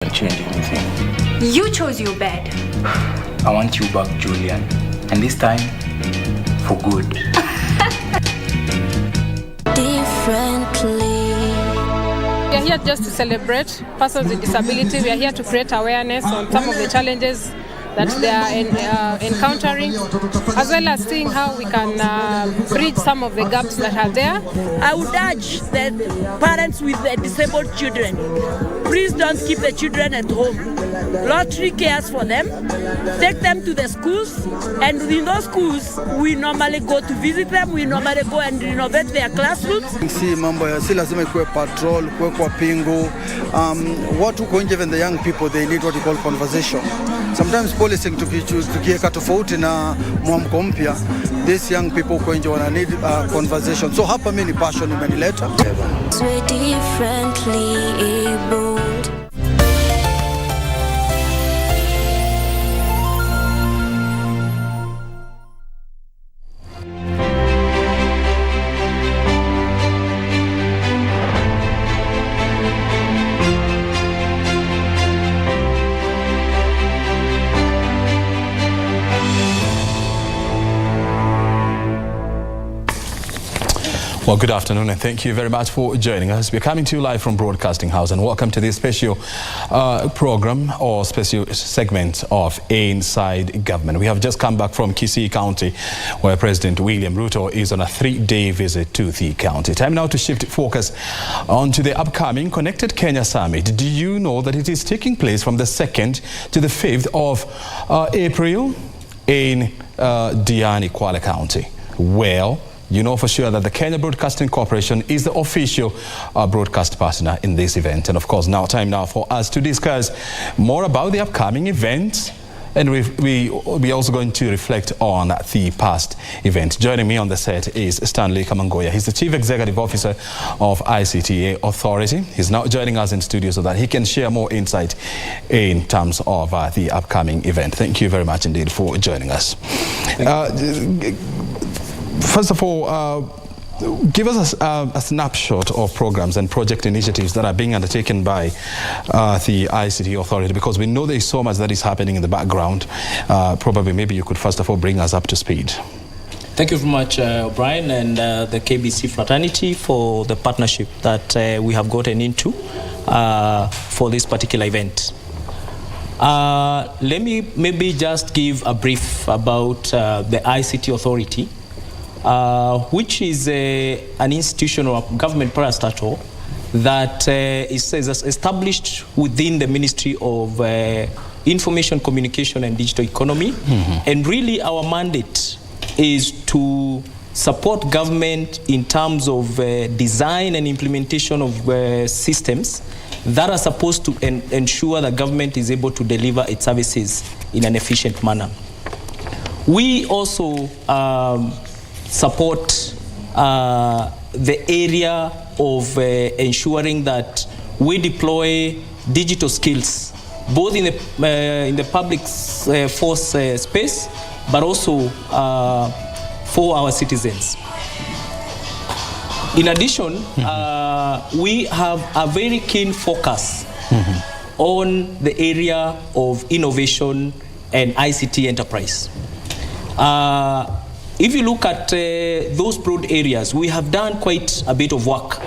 to change anything. You chose your bed. I want you back, Julian. And this time, for good. Differently. We are here just to celebrate persons with disability. We are here to create awareness on some of the challenges that they are encountering, as well as seeing how we can bridge some of the gaps that are there. I would urge the parents with the disabled children, please don't keep the children at home. Lottery cares for them. Take them to the schools, and in those schools, we normally go to visit them. We normally go and renovate their classrooms. Si mambo ya si lazima ikuwe patrol, kuwe kwa pingu. Watu kwa nje, even the young people, they need what you call conversation. Sometimes policing tukiweka tofauti na mwamko mpya, these young people kwa nje wana need conversation. So hapa mimi ni passion imenileta. We're differently abled. Well, good afternoon and thank you very much for joining us. We're coming to you live from Broadcasting House, and welcome to this special program or special segment of Inside Government. We have just come back from KBC County, where President William Ruto is on a 3-day visit to the county. Time now to shift focus onto the upcoming Connected Kenya Summit. Do you know that it is taking place from the 2nd to the 5th of April in Diani, Kwale County? Well, you know for sure that the Kenya Broadcasting Corporation is the official broadcast partner in this event. And of course, time now for us to discuss more about the upcoming event. And we're also going to reflect on the past event. Joining me on the set is Stanley Kamangoya. He's the Chief Executive Officer of ICT Authority. He's now joining us in studio so that he can share more insight in terms of the upcoming event. Thank you very much indeed for joining us. First of all, give us a snapshot of programs and project initiatives that are being undertaken by the ICT Authority, because we know there is so much that is happening in the background. Probably maybe you could first of all bring us up to speed. Thank you very much, Brian, and the KBC fraternity for the partnership that we have gotten into for this particular event. Let me maybe just give a brief about the ICT Authority, which is an institution or a government parastatal that is established within the Ministry of Information, Communication and Digital Economy. And really our mandate is to support government in terms of design and implementation of systems that are supposed to ensure that government is able to deliver its services in an efficient manner. We also support the area of ensuring that we deploy digital skills, both in the public force space, but also for our citizens. In addition, we have a very keen focus on the area of innovation and ICT enterprise. If you look at those broad areas, we have done quite a bit of work,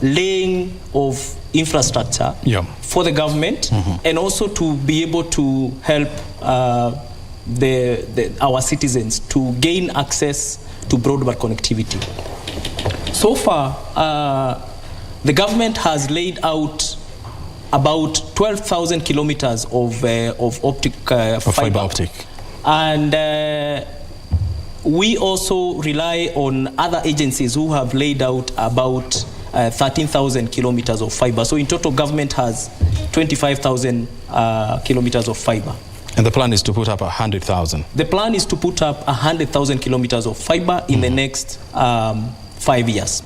laying of infrastructure for the government, and also to be able to help our citizens to gain access to broadband connectivity. So far, the government has laid out about 12,000 kilometers of optic fiber optic, and we also rely on other agencies who have laid out about 13,000 kilometers of fiber. So in total, government has 25,000 kilometers of fiber. And the plan is to put up 100,000? The plan is to put up 100,000 kilometers of fiber in the next 5 years.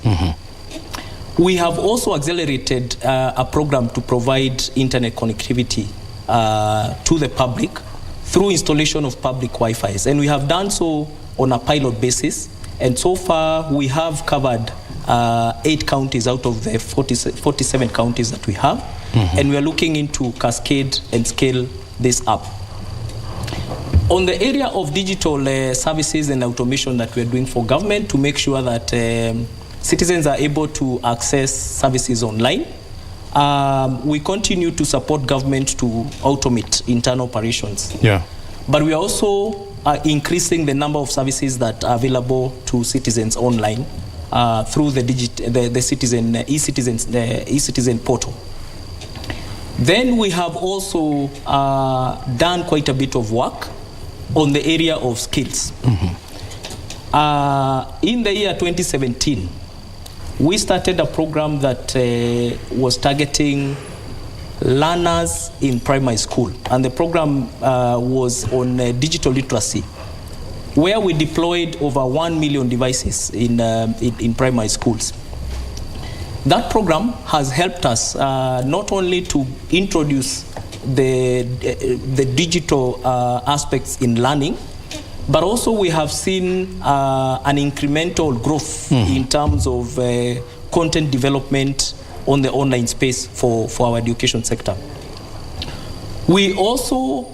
We have also accelerated a program to provide internet connectivity to the public through installation of public Wi-Fi's. And we have done so on a pilot basis. And so far, we have covered 8 counties out of the 47 counties that we have. And we are looking into cascade and scale this up. On the area of digital services and automation that we are doing for government to make sure that citizens are able to access services online, we continue to support government to automate internal operations. Yeah. But we are also increasing the number of services that are available to citizens online through the e-citizen portal. Then we have also done quite a bit of work on the area of skills. In the year 2017, we started a program that was targeting learners in primary school, and the program was on digital literacy, where we deployed over 1 million devices in primary schools. That program has helped us not only to introduce the digital aspects in learning, but also we have seen an incremental growth in terms of content development on the online space for our education sector. We also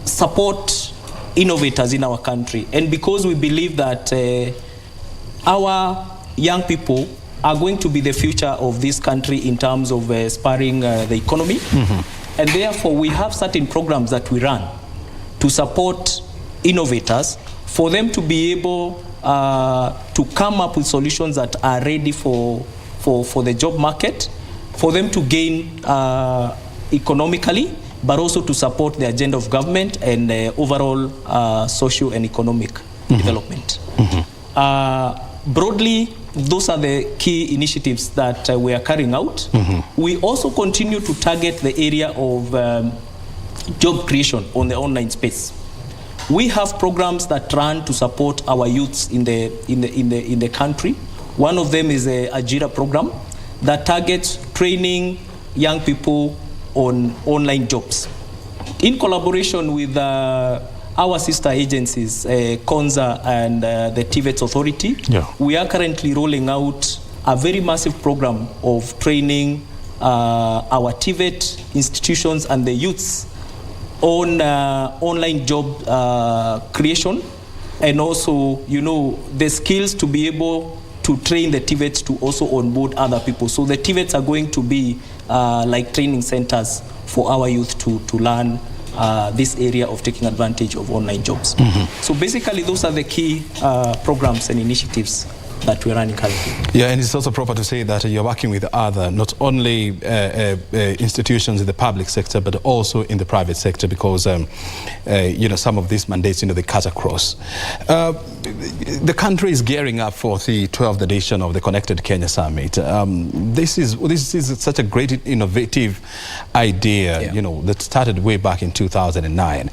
support innovators in our country, and because we believe that our young people are going to be the future of this country in terms of spurring the economy, and therefore we have certain programs that we run to support innovators for them to be able to come up with solutions that are ready for the job market, for them to gain economically, but also to support the agenda of government and overall social and economic development. Broadly, those are the key initiatives that we are carrying out. We also continue to target the area of job creation on the online space. We have programs that run to support our youths in the country. One of them is a Ajira program that targets training young people on online jobs. In collaboration with our sister agencies, KONZA and the TVET Authority, we are currently rolling out a very massive program of training our TVET institutions and the youths on online job creation, and also, the skills to be able to train the TVETs to also onboard other people. So the TVETs are going to be like training centers for our youth to learn this area of taking advantage of online jobs. So basically, those are the key programs and initiatives that we're running currently. Yeah, and it's also proper to say that you're working with other, not only institutions in the public sector, but also in the private sector, because, some of these mandates, they cut across. The country is gearing up for the 12th edition of the Connected Kenya Summit. This is such a great innovative idea, that started way back in 2009.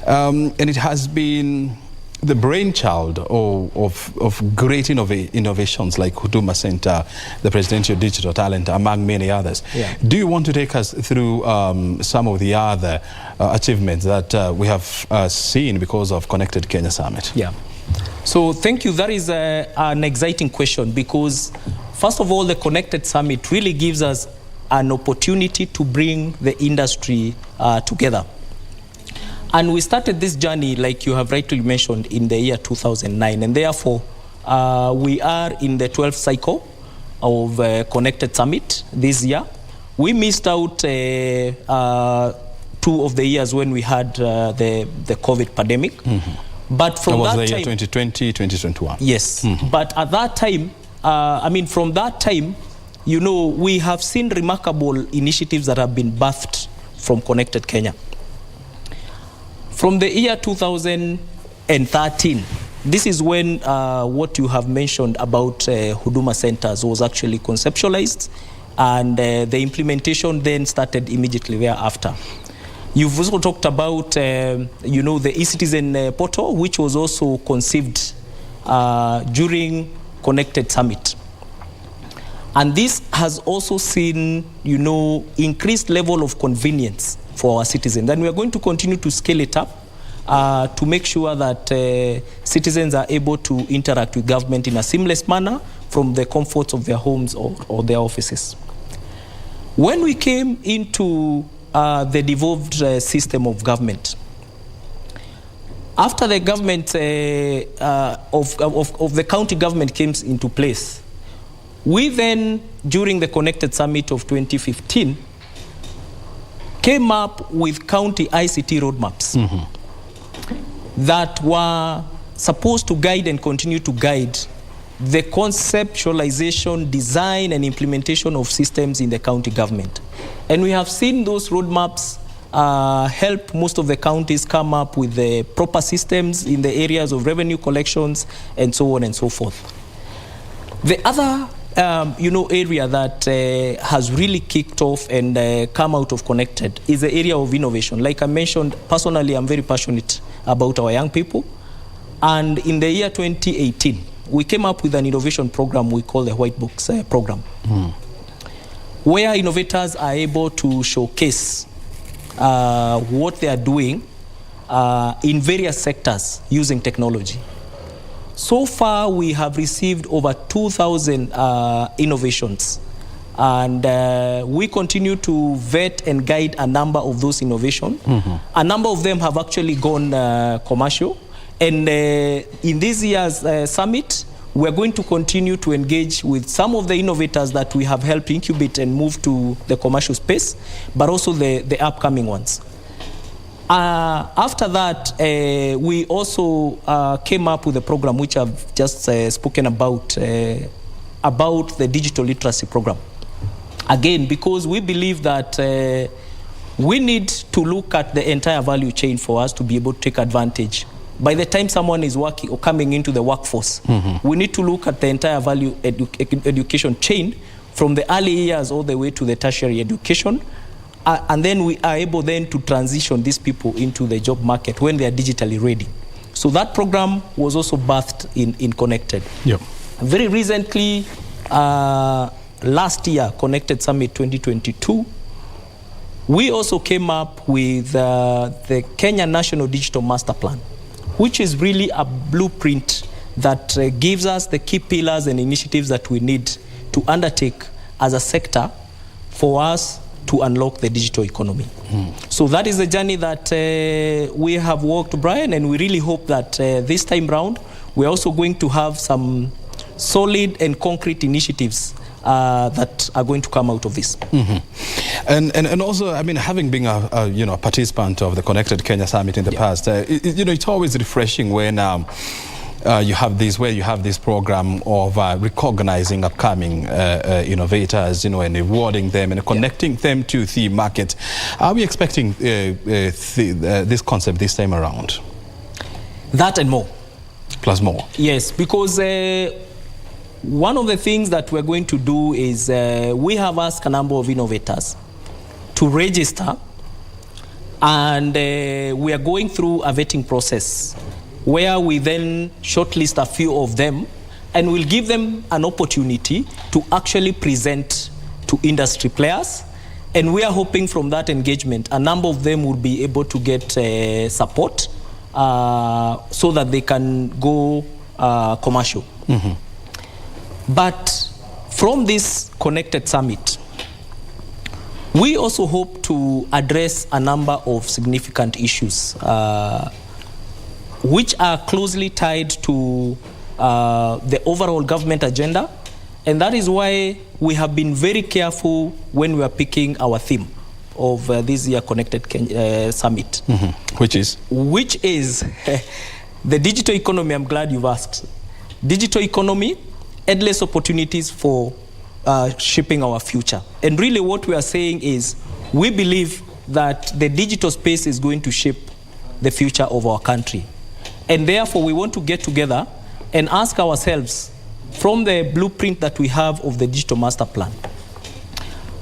And it has been the brainchild of great innovations like Huduma Center, the Presidential Digital Talent, among many others. Do you want to take us through some of the other achievements that we have seen because of Connected Kenya Summit? So thank you. That is an exciting question, because first of all, the Connected Summit really gives us an opportunity to bring the industry together. And we started this journey, like you have rightly mentioned, in the year 2009. And therefore, we are in the 12th cycle of Connected Summit this year. We missed out 2 of the years when we had the COVID pandemic. But from that was the time, year 2020, 2021. Yes. But at that time, from that time, we have seen remarkable initiatives that have been birthed from Connected Kenya. From the year 2013, this is when what you have mentioned about Huduma centers was actually conceptualized, and the implementation then started immediately thereafter. You've also talked about, the e-citizen portal, which was also conceived during Connected Summit. And this has also seen, increased level of convenience for our citizens. And we are going to continue to scale it up to make sure that citizens are able to interact with government in a seamless manner, from the comforts of their homes or their offices. When we came into the devolved system of government, after the government of the county government came into place, we then, during the Connected Summit of 2015, came up with county ICT roadmaps that were supposed to guide and continue to guide the conceptualization, design, and implementation of systems in the county government. And we have seen those roadmaps help most of the counties come up with the proper systems in the areas of revenue collections and so on and so forth. The other area that has really kicked off and come out of Connected is the area of innovation. Like I mentioned, personally, I'm very passionate about our young people. And in the year 2018, we came up with an innovation program we call the White Books program, where innovators are able to showcase what they are doing in various sectors using technology. So far, we have received over 2,000 innovations, and we continue to vet and guide a number of those innovations. A number of them have actually gone commercial, and in this year's summit, we're going to continue to engage with some of the innovators that we have helped incubate and move to the commercial space, but also the upcoming ones. After that, we also came up with a program which I've just spoken about the digital literacy program. Again, because we believe that we need to look at the entire value chain for us to be able to take advantage. By the time someone is working or coming into the workforce, we need to look at the entire value education chain from the early years all the way to the tertiary education. And then we are able then to transition these people into the job market when they are digitally ready. So that program was also birthed in Connected. Yep. Very recently, last year, Connected Summit 2022, we also came up with the Kenya National Digital Master Plan, which is really a blueprint that gives us the key pillars and initiatives that we need to undertake as a sector for us to unlock the digital economy. So that is the journey that we have walked, Brian, and we really hope that this time round, we're also going to have some solid and concrete initiatives that are going to come out of this. And also, I mean, having been a participant of the Connected Kenya Summit in the past, it's always refreshing when you have this program of recognizing upcoming innovators, and rewarding them and connecting them to the market. Are we expecting this concept this time around? That and more. Plus more. Yes, because one of the things that we're going to do is we have asked a number of innovators to register, and we are going through a vetting process where we then shortlist a few of them and we'll give them an opportunity to actually present to industry players. And we are hoping from that engagement, a number of them will be able to get support so that they can go commercial. But from this Connected Summit, we also hope to address a number of significant issues which are closely tied to the overall government agenda. And that is why we have been very careful when we are picking our theme of this year Connected Summit. Which is? Which is the digital economy. I'm glad you've asked. Digital economy, endless opportunities for shaping our future. And really what we are saying is we believe that the digital space is going to shape the future of our country. And therefore, we want to get together and ask ourselves, from the blueprint that we have of the Digital Master Plan,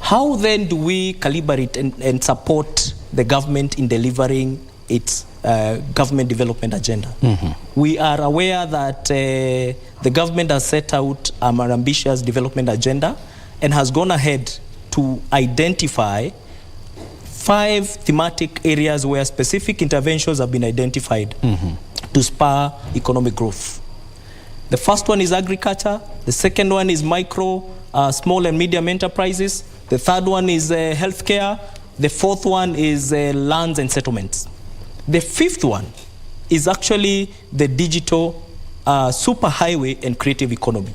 how then do we calibrate and support the government in delivering its government development agenda? We are aware that the government has set out an ambitious development agenda and has gone ahead to identify 5 thematic areas where specific interventions have been identified to spur economic growth. The first one is agriculture. The second one is micro, small and medium enterprises. The third one is healthcare. The fourth one is lands and settlements. The fifth one is actually the digital superhighway and creative economy.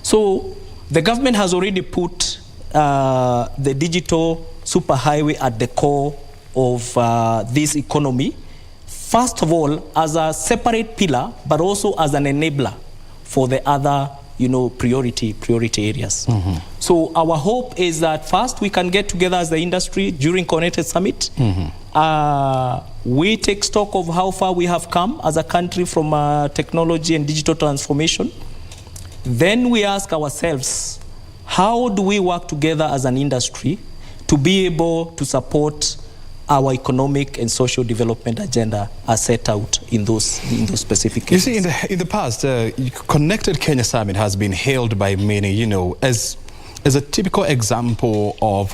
So the government has already put the digital superhighway at the core of this economy, first of all as a separate pillar, but also as an enabler for the other priority areas. So our hope is that first we can get together as the industry during Connected Summit. We take stock of how far we have come as a country from technology and digital transformation. Then we ask ourselves, how do we work together as an industry to be able to support our economic and social development agenda as set out in those specific areas. You see, in the past, Connected Kenya Summit has been hailed by many, as a typical example of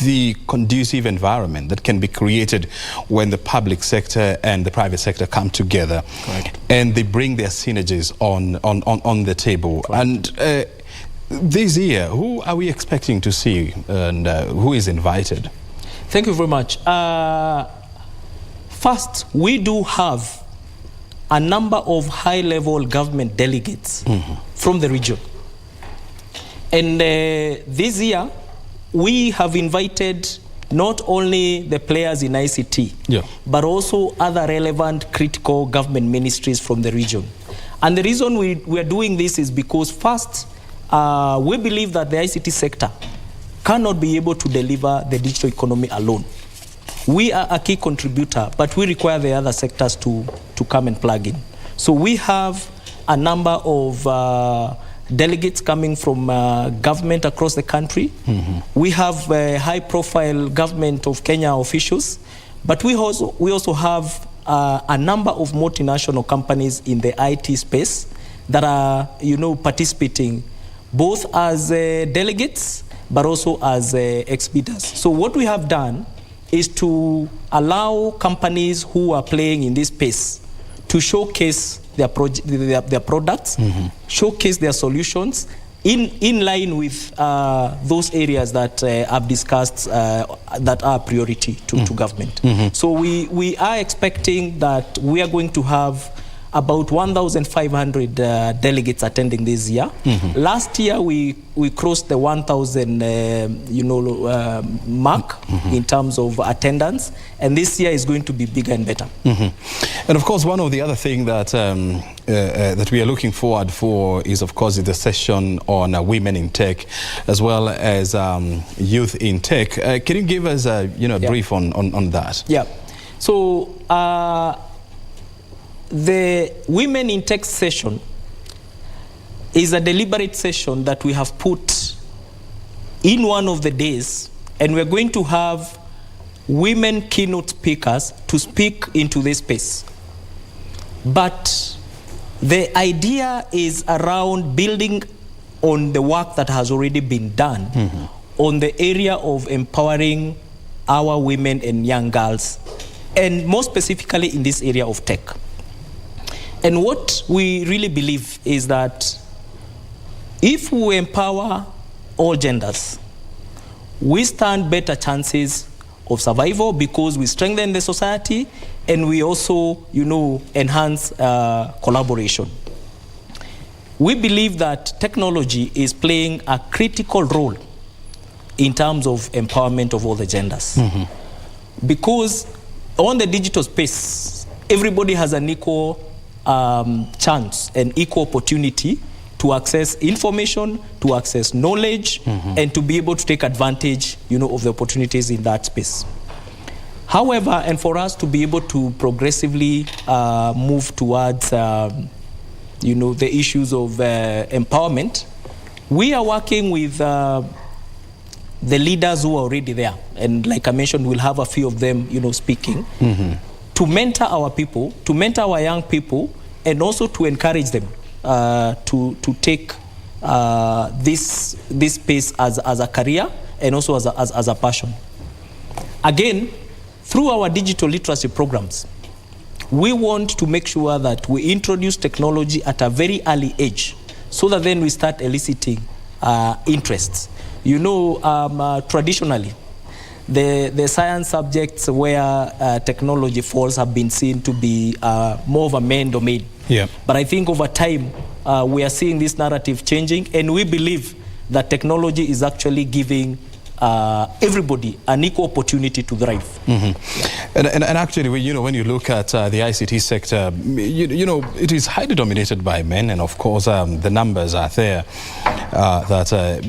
the conducive environment that can be created when the public sector and the private sector come together. Correct. And they bring their synergies on the table. Correct. And this year, who are we expecting to see, and who is invited? Thank you very much. First, we do have a number of high-level government delegates from the region. And this year, we have invited not only the players in ICT, but also other relevant critical government ministries from the region. And the reason we are doing this is because first, we believe that the ICT sector cannot be able to deliver the digital economy alone. We are a key contributor, but we require the other sectors to come and plug in. So we have a number of delegates coming from government across the country. We have high-profile government of Kenya officials, but we also have a number of multinational companies in the IT space that are, participating both as delegates, but also as exhibitors. So what we have done is to allow companies who are playing in this space to showcase their products, showcase their solutions in line with those areas that I've discussed that are priority to government. So we are expecting that we are going to have about 1,500 delegates attending this year. Last year we crossed the 1,000 mark in terms of attendance, and this year is going to be bigger and better. And of course, one of the other things that that we are looking forward for is, of course, the session on women in tech, as well as youth in tech. Can you give us a brief on that? Yeah. So the Women in Tech session is a deliberate session that we have put in one of the days, and we're going to have women keynote speakers to speak into this space. But the idea is around building on the work that has already been done on the area of empowering our women and young girls, and more specifically in this area of tech. And what we really believe is that if we empower all genders, we stand better chances of survival because we strengthen the society and we also, enhance collaboration. We believe that technology is playing a critical role in terms of empowerment of all the genders. Because on the digital space, everybody has an equal chance and equal opportunity to access information, to access knowledge, and to be able to take advantage, of the opportunities in that space. However, and for us to be able to progressively move towards, the issues of empowerment, we are working with the leaders who are already there. And like I mentioned, we'll have a few of them, speaking. To mentor our people, to mentor our young people, and also to encourage them to take this space as a career and also as a passion. Again, through our digital literacy programs, we want to make sure that we introduce technology at a very early age so that then we start eliciting interests. You know, traditionally, the science subjects where technology falls have been seen to be more of a men domain. Yeah. But I think over time, we are seeing this narrative changing, and we believe that technology is actually giving everybody an equal opportunity to thrive. Mm-hmm. And actually, when you look at the ICT sector, it is highly dominated by men, and of course the numbers are there that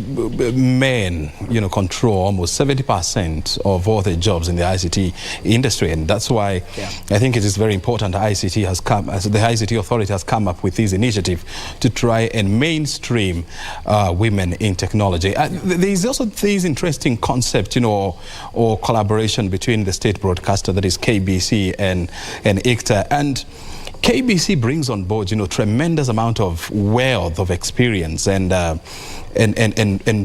men control almost 70% of all the jobs in the ICT industry, and that's why I think it is very important the ICT Authority has come up with this initiative to try and mainstream women in technology. There is also this interesting concept, or collaboration between the state broadcaster, that is KBC, and ICTA. And KBC brings on board, tremendous amount of wealth of experience and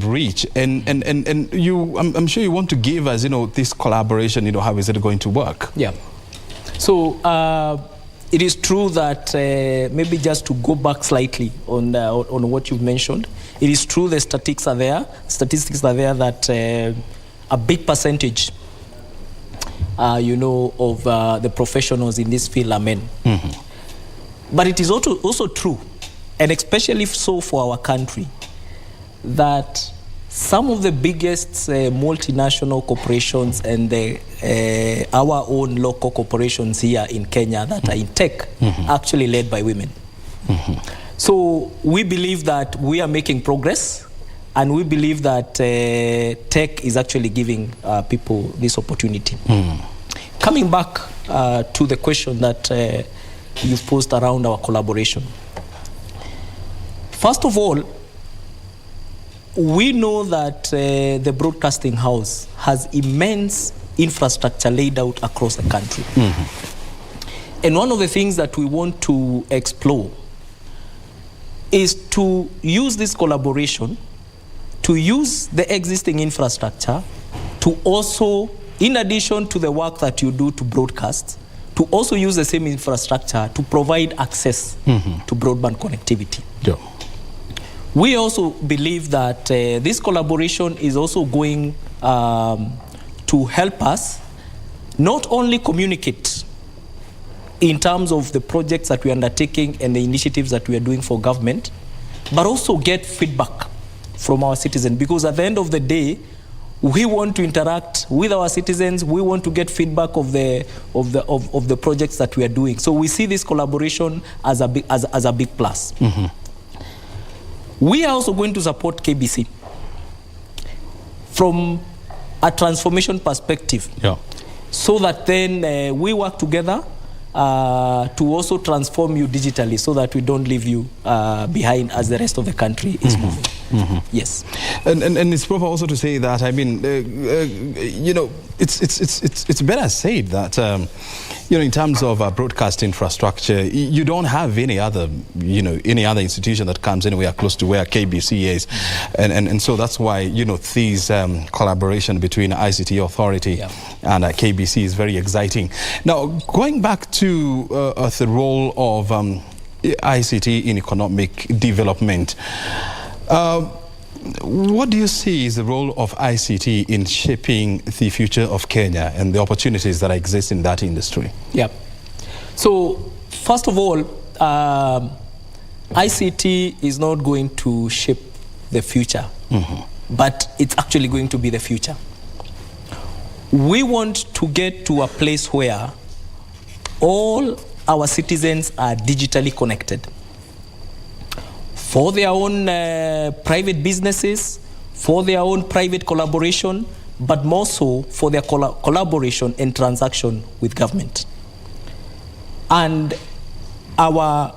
reach. And I'm sure you want to give us, this collaboration, how is it going to work? Yeah. So it is true that maybe just to go back slightly on what you've mentioned, it is true the statistics are there that a big percentage of the professionals in this field are men. Mm-hmm. But it is also true, and especially so for our country, that some of the biggest multinational corporations and our own local corporations here in Kenya that are in tech are actually led by women. Mm-hmm. So we believe that we are making progress, and we believe that tech is actually giving people this opportunity. Coming back to the question that you've posed around our collaboration. First of all, we know that the broadcasting house has immense infrastructure laid out across the country. Mm-hmm. And one of the things that we want to explore is to use this collaboration, to use the existing infrastructure, to also, in addition to the work that you do to broadcast, to also use the same infrastructure to provide access to broadband connectivity. Yeah. We also believe that this collaboration is also going to help us not only communicate in terms of the projects that we are undertaking and the initiatives that we are doing for government, but also get feedback from our citizens. Because at the end of the day, we want to interact with our citizens. We want to get feedback of the projects that we are doing. So we see this collaboration as a big plus. Mm-hmm. We are also going to support KBC from a transformation perspective, so that then we work together to also transform you digitally, so that we don't leave you behind as the rest of the country is moving. Mm-hmm. Yes. And it's proper also to say that, I mean, it's better said that, in terms of broadcast infrastructure, you don't have any other institution that comes anywhere close to where KBC is. And so that's why, this collaboration between ICT Authority and KBC is very exciting. Now, going back to the role of ICT in economic development, what do you see is the role of ICT in shaping the future of Kenya and the opportunities that exist in that industry? Yeah. So, first of all, ICT is not going to shape the future, but it's actually going to be the future. We want to get to a place where all our citizens are digitally connected for their own private businesses, for their own private collaboration, but more so for their collaboration and transaction with government. And our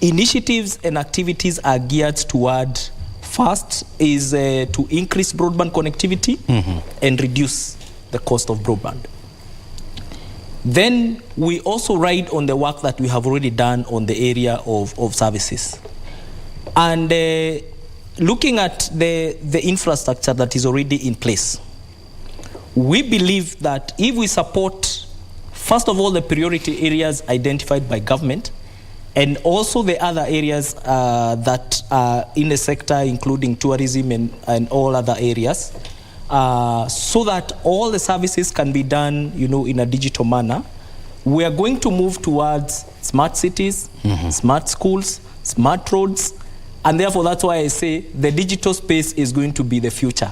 initiatives and activities are geared toward, first is to increase broadband connectivity and reduce the cost of broadband. Then we also ride on the work that we have already done on the area of services. And looking at the infrastructure that is already in place, we believe that if we support first of all, the priority areas identified by government, and also the other areas that are in the sector, including tourism and all other areas, so that all the services can be done, in a digital manner. We are going to move towards smart cities, smart schools, smart roads, and therefore that's why I say the digital space is going to be the future.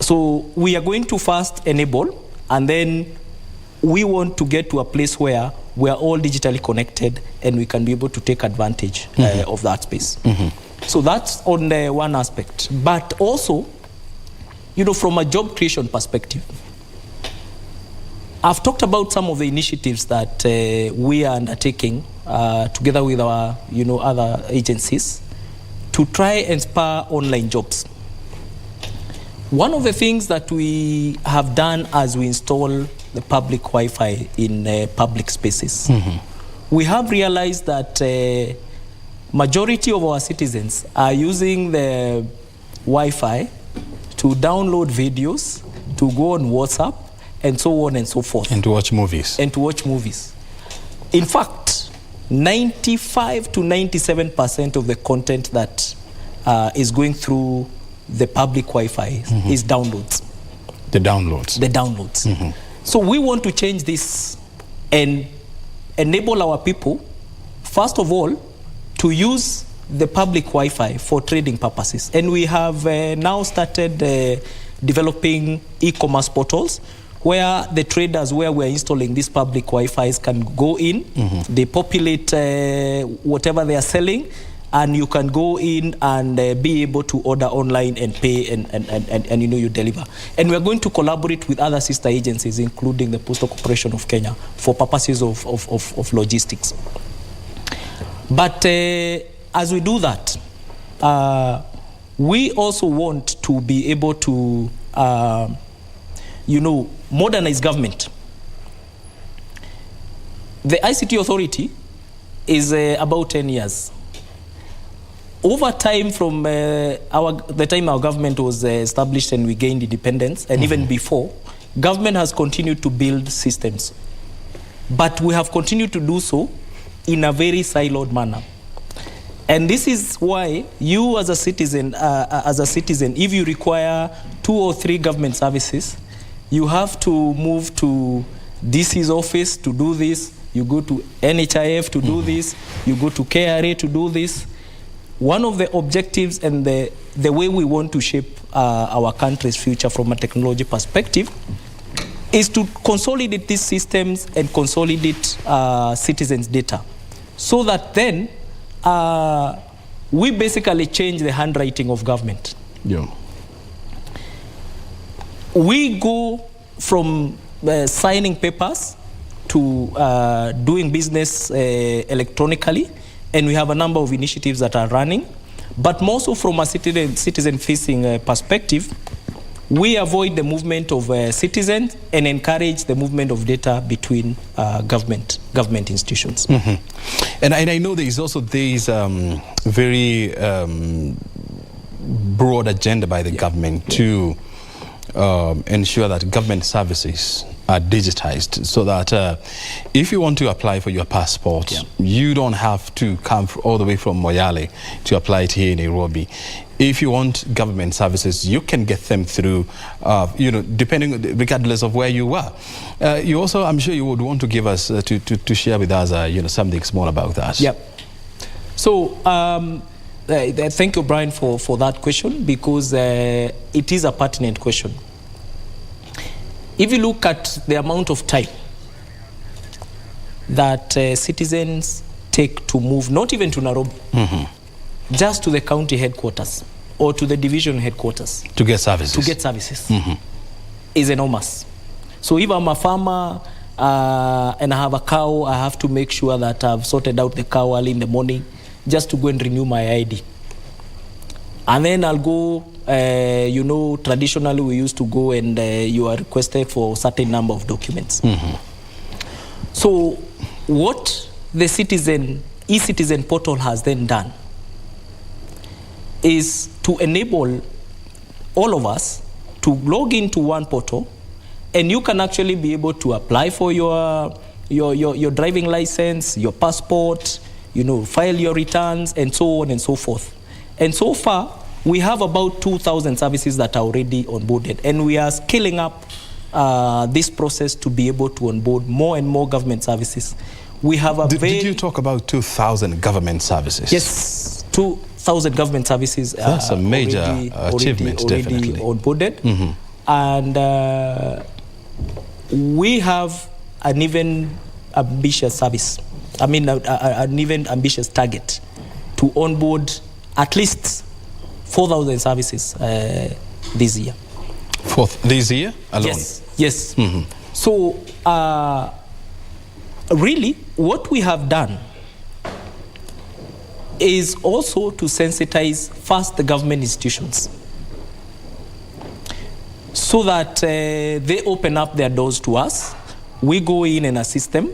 So we are going to first enable, and then we want to get to a place where we are all digitally connected and we can be able to take advantage of that space. So that's on the one aspect. But also, from a job creation perspective, I've talked about some of the initiatives that we are undertaking together with our, other agencies to try and spur online jobs. One of the things that we have done as we install the public Wi-Fi in public spaces, we have realized that majority of our citizens are using the Wi-Fi to download videos, to go on WhatsApp, and so on and so forth. And to watch movies. In fact, 95 to 97% of the content that is going through the public Wi-Fi is downloads. The downloads. So we want to change this and enable our people, first of all, to use the public Wi-Fi for trading purposes. And we have now started developing e-commerce portals where the traders, where we're installing these public Wi-Fis, can go in, they populate whatever they are selling, and you can go in and be able to order online and pay and you deliver. And we're going to collaborate with other sister agencies, including the Postal Corporation of Kenya, for purposes of logistics. But as we do that, we also want to be able to, modernize government. The ICT Authority is about 10 years. Over time, from the time our government was established and we gained independence, and even before, government has continued to build systems. But we have continued to do so in a very siloed manner. And this is why you as a citizen, if you require 2 or 3 government services, you have to move to DC's office to do this, you go to NHIF to do this, you go to KRA to do this. One of the objectives and the way we want to shape our country's future from a technology perspective is to consolidate these systems and consolidate citizens' data, so that then we basically change the handwriting of government. Yeah. We go from signing papers to doing business electronically, and we have a number of initiatives that are running. But more so from a citizen-facing perspective, we avoid the movement of citizens and encourage the movement of data between government institutions. And I know there is also this very broad agenda by the government to ensure that government services are digitized, so that if you want to apply for your passport, you don't have to come all the way from Moyale to apply it here in Nairobi. If you want government services, you can get them through, regardless of where you are. You also, I'm sure you would want to give us, to share with us, something small about that. Yep. So, thank you, Brian, for that question, because it is a pertinent question. If you look at the amount of time that citizens take to move, not even to Nairobi, just to the county headquarters or to the division headquarters to get services, is enormous. So if I'm a farmer and I have a cow, I have to make sure that I've sorted out the cow early in the morning just to go and renew my ID. And then I'll go, traditionally we used to go and you are requested for a certain number of documents. So what the e-citizen portal has then done is to enable all of us to log into one portal, and you can actually be able to apply for your your driving license, your passport, file your returns, and so on and so forth. And so far, we have about 2,000 services that are already onboarded, and we are scaling up this process to be able to onboard more and more government services. We have a Did you talk about 2,000 government services? Yes, 2,000 government services. That's a major achievement, definitely. Onboarded. And we have an even ambitious service. An even ambitious target to onboard at least 4,000 services this year. This year alone? Yes. So, really, what we have done is also to sensitize first the government institutions so that they open up their doors to us. We go in and assist them,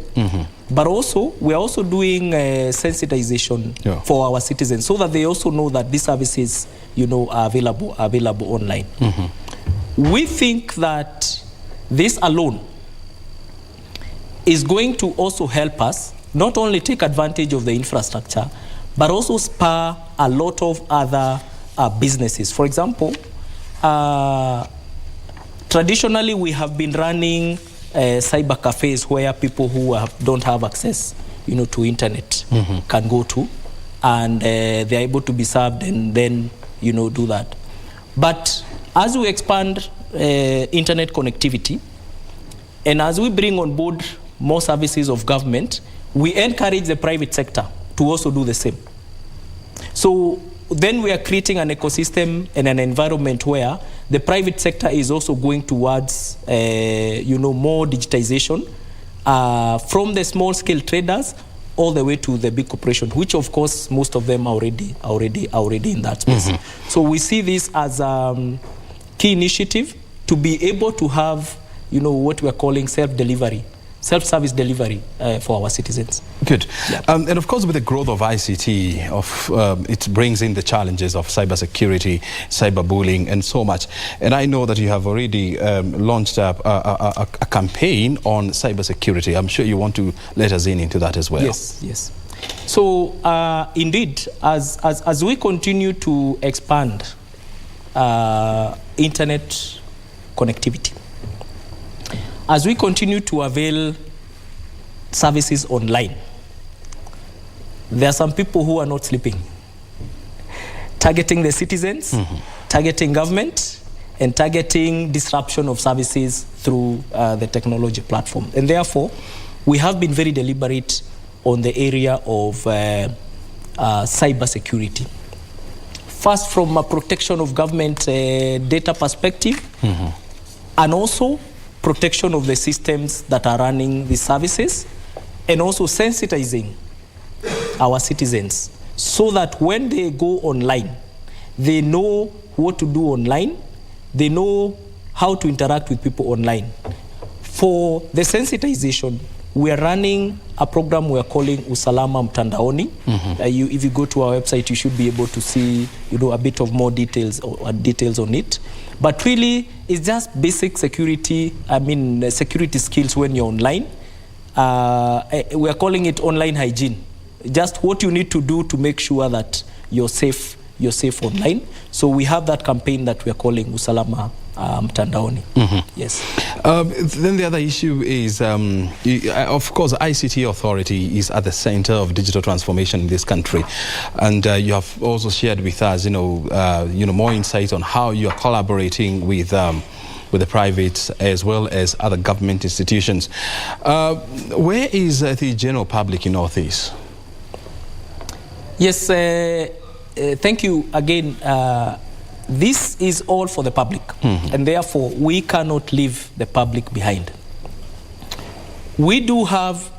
but also we are also doing sensitization for our citizens so that they also know that these services, are available online. We think that this alone is going to also help us not only take advantage of the infrastructure, but also spur a lot of other businesses. For example, traditionally we have been running cyber cafes where people who don't have access, to internet can go to, and they're able to be served and then, do that. But as we expand internet connectivity, and as we bring on board more services of government, we encourage the private sector to also do the same. So then we are creating an ecosystem and an environment where the private sector is also going towards, more digitization from the small scale traders all the way to the big corporation, which of course most of them are already in that space. So we see this as a key initiative to be able to have, what we are calling self-service delivery for our citizens. Good. Yeah. And of course, with the growth of ICT, it brings in the challenges of cybersecurity, cyberbullying, and so much. And I know that you have already launched a campaign on cybersecurity. I'm sure you want to let us into that as well. Yes. So, indeed, as we continue to expand internet connectivity, as we continue to avail services online, there are some people who are not sleeping, targeting the citizens, targeting government, and targeting disruption of services through the technology platform. And therefore, we have been very deliberate on the area of cybersecurity. First, from a protection of government data perspective, and also protection of the systems that are running these services, and also sensitizing our citizens so that when they go online, they know what to do online, they know how to interact with people online. For the sensitization, we are running a program we are calling Usalama Mtandaoni. If you go to our website, you should be able to see, a bit of more details on it. But really, it's just basic security. Security skills when you're online. We are calling it online hygiene. Just what you need to do to make sure that you're safe online. So we have that campaign that we are calling Usalama Mtandaoni. Yes. Then the other issue is, of course, ICT Authority is at the center of digital transformation in this country, and you have also shared with us, more insights on how you are collaborating with the private as well as other government institutions. Where is the general public in all this? Yes. Thank you again. This is all for the public, and therefore we cannot leave the public behind. We do have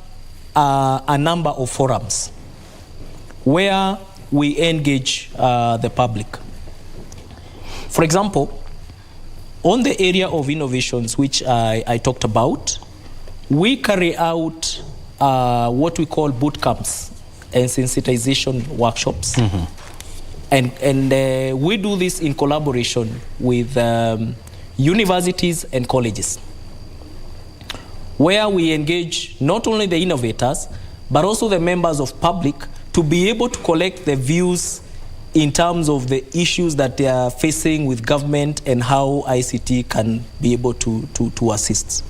a number of forums where we engage the public. For example, on the area of innovations, which I talked about, we carry out what we call boot camps and sensitization workshops. And we do this in collaboration with universities and colleges. where we engage not only the innovators, but also the members of public to be able to collect the views in terms of the issues that they are facing with government and how ICT can be able to assist.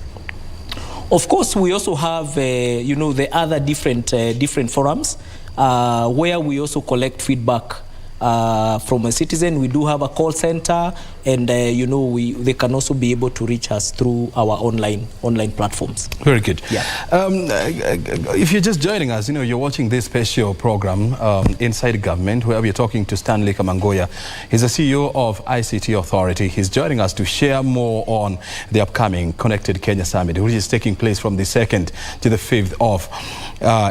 Of course, we also have, the other different forums where we also collect feedback from a citizen. We do have a call center, and they can also be able to reach us through our online platforms. Very good. Yeah. If you're just joining us, you're watching this special program, Inside Government, where we're talking to Stanley Kamangoya. He's the CEO of ICT Authority. He's joining us to share more on the upcoming Connected Kenya Summit, which is taking place from the 2nd to the 5th of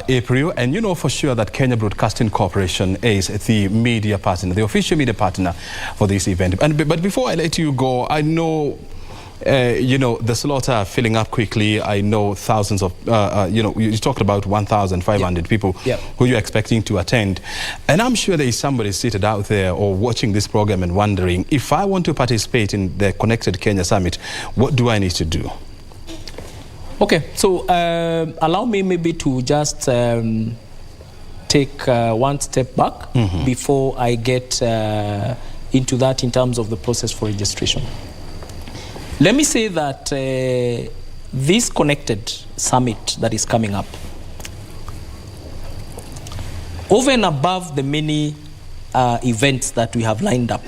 April. And you know for sure that Kenya Broadcasting Corporation is the media partner, the official media partner for this event. But before I let you go, I know the slots are filling up quickly. I know thousands of, you talked about 1,500 people who you're expecting to attend. And I'm sure there is somebody seated out there or watching this program and wondering, if I want to participate in the Connected Kenya Summit, what do I need to do? Okay, so allow me maybe to just take one step back before I get into that in terms of the process for registration. Let me say that this Connected Summit that is coming up, over and above the many events that we have lined up,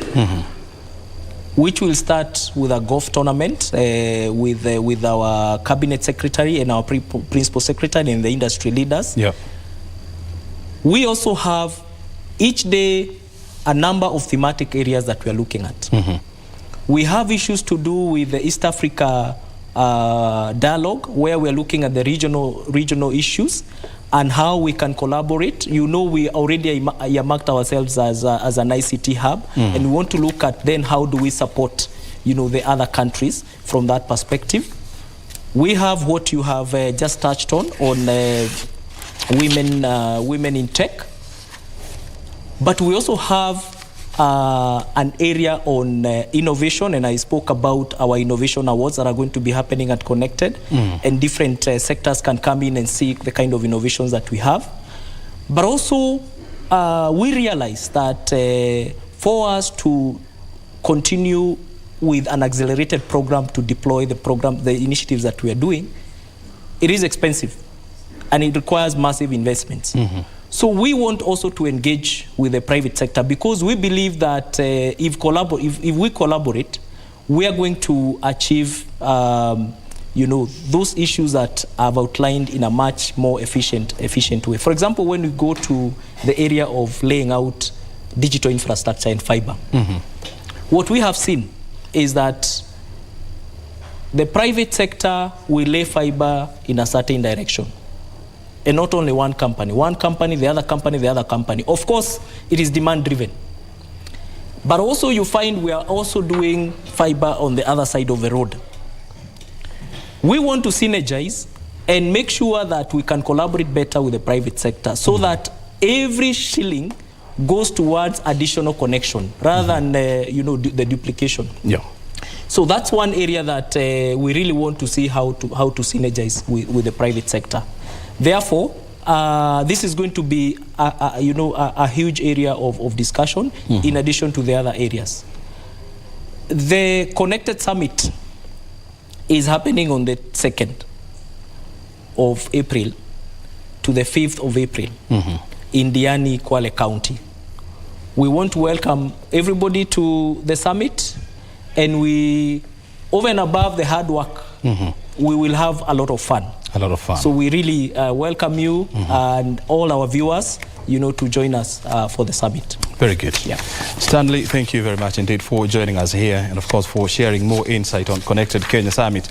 which will start with a golf tournament with our cabinet secretary and our principal secretary and the industry leaders. Yeah. We also have each day a number of thematic areas that we are looking at. We have issues to do with the East Africa dialogue, where we are looking at the regional issues and how we can collaborate. We already marked ourselves as an ICT hub, and we want to look at then how do we support the other countries from that perspective. We have what you have just touched on women in tech, but we also have an area on innovation, and I spoke about our innovation awards that are going to be happening at Connected, and different sectors can come in and see the kind of innovations that we have. But also we realize that for us to continue with an accelerated program to deploy the initiatives that we are doing, it is expensive and it requires massive investments. So we want also to engage with the private sector, because we believe that if we collaborate, we are going to achieve those issues that I've outlined in a much more efficient way. For example, when we go to the area of laying out digital infrastructure and fiber, what we have seen is that the private sector will lay fiber in a certain direction. And not only one company, the other company, the other company. Of course, it is demand-driven. But also you find we are also doing fiber on the other side of the road. We want to synergize and make sure that we can collaborate better with the private sector, so that every shilling goes towards additional connection rather than the duplication. Yeah. So that's one area that we really want to see how to synergize with the private sector. Therefore, this is going to be a huge area of discussion in addition to the other areas. The Connected Summit is happening on the 2nd of April to the 5th of April in Diani, Kwale County. We want to welcome everybody to the summit, and we, over and above the hard work, we will have a lot of fun. A lot of fun. So we really welcome you and all our viewers, to join us for the summit. Very good. Yeah. Stanley, thank you very much indeed for joining us here, and of course for sharing more insight on Connected Kenya Summit.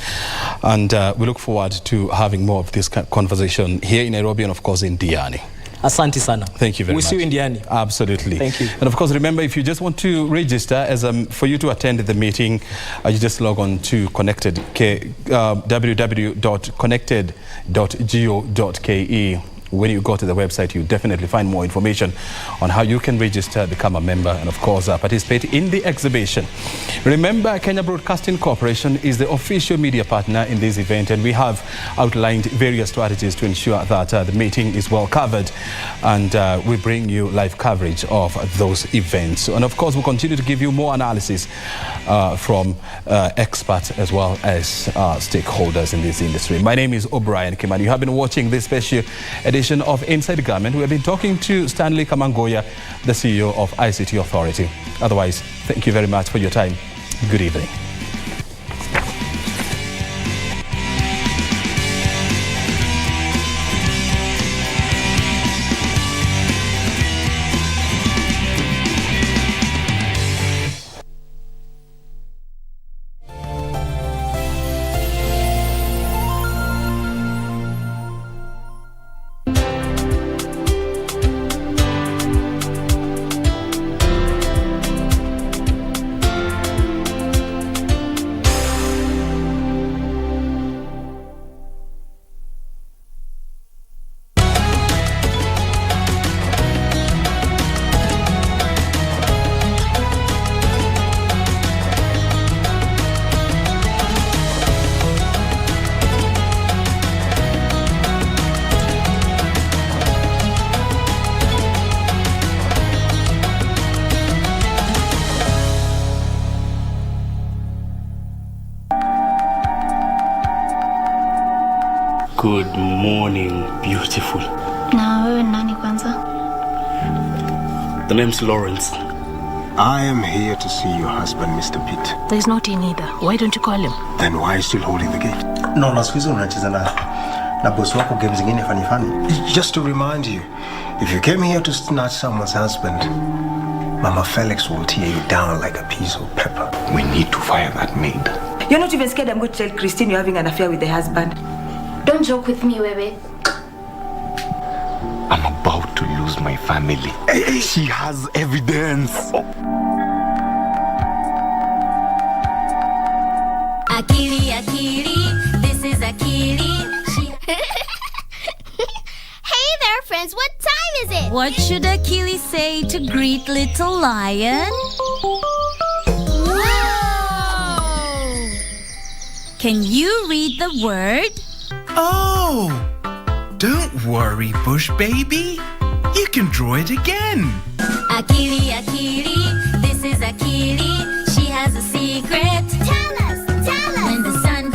And we look forward to having more of this conversation here in Nairobi and of course in Diani. Asante sana. Thank you very much. We see you in Diani. Absolutely. Thank you. And of course, remember, if you just want to register for you to attend the meeting, you just log on to www.connected.go.ke. When you go to the website, you definitely find more information on how you can register, become a member, and of course participate in the exhibition. Remember, Kenya Broadcasting Corporation is the official media partner in this event, and we have outlined various strategies to ensure that the meeting is well covered, and we bring you live coverage of those events. And of course, we'll continue to give you more analysis from experts as well as stakeholders in this industry. My name is O'Brien Kimani. You have been watching this special edition of Inside Government. We have been talking to Stanley Kamangoya, the CEO of ICT Authority. Otherwise, thank you very much for your time. Good evening. Good morning, beautiful. Na wewe nani kwanza? The name's Lawrence. I am here to see your husband, Mr. Pitt. There's not in either. Why don't you call him? Then why are you still holding the gate? No, na siku hizi unacheza na boss wako games zingine funny. Just to remind you, if you came here to snatch someone's husband, Mama Felix will tear you down like a piece of pepper. We need to fire that maid. You're not even scared I'm going to tell Christine you're having an affair with the husband? Don't joke with me, Wewe. I'm about to lose my family. She has evidence. Akili, Akili, this is Akili. Hey there, friends, what time is it? What should Akili say to greet little lion? Whoa! Can you read the word? Oh! Don't worry, Bush Baby. You can draw it again. Akili, Akili, this is Akili.